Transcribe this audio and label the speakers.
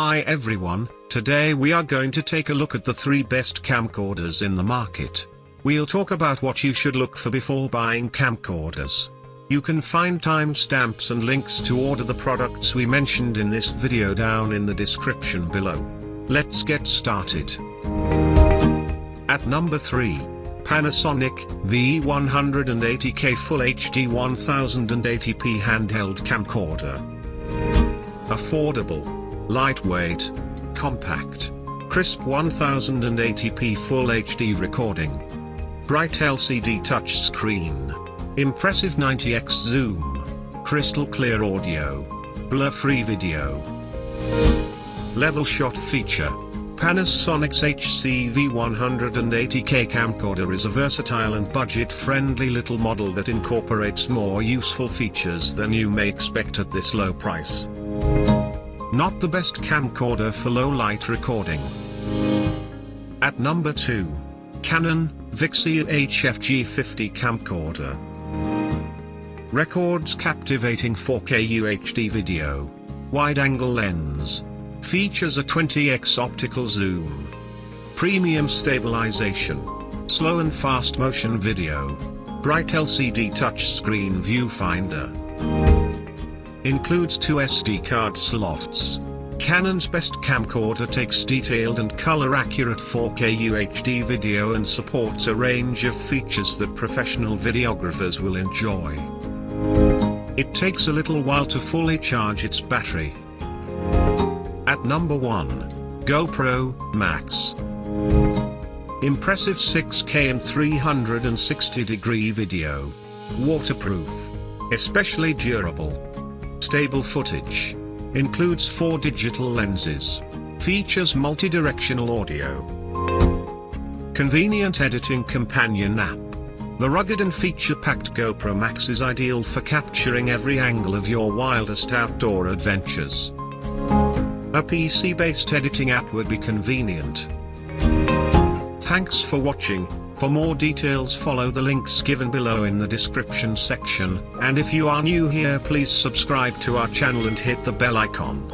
Speaker 1: Hi everyone, today we are going to take a look at the 3 best camcorders in the market. We'll talk about what you should look for before buying camcorders. You can find timestamps and links to order the products we mentioned in this video down in the description below. Let's get started. At number 3. Panasonic V180K Full HD 1080p Handheld Camcorder. Affordable, lightweight, compact, crisp 1080p Full HD recording. Bright LCD touchscreen. Impressive 90x zoom. Crystal clear audio. Blur-free video. Level shot feature. Panasonic's HCV180K camcorder is a versatile and budget-friendly little model that incorporates more useful features than you may expect at this low price. Not the best camcorder for low-light recording. At number 2. Canon VIXIA HFG50 camcorder. Records captivating 4K UHD video. Wide-angle lens. Features a 20x optical zoom. Premium stabilization. Slow and fast motion video. Bright LCD touchscreen viewfinder. Includes 2 SD card slots. Canon's best camcorder takes detailed and color-accurate 4K UHD video and supports a range of features that professional videographers will enjoy. It takes a little while to fully charge its battery. At number 1. GoPro Max. Impressive 6K and 360-degree video. Waterproof. Especially durable. Stable footage. Includes 4 digital lenses. Features multi-directional audio. Convenient editing companion app. The rugged and feature-packed GoPro Max is ideal for capturing every angle of your wildest outdoor adventures. A PC-based editing app would be convenient. Thanks for watching. For more details follow the links given below in the description section, and if you are new here please subscribe to our channel and hit the bell icon.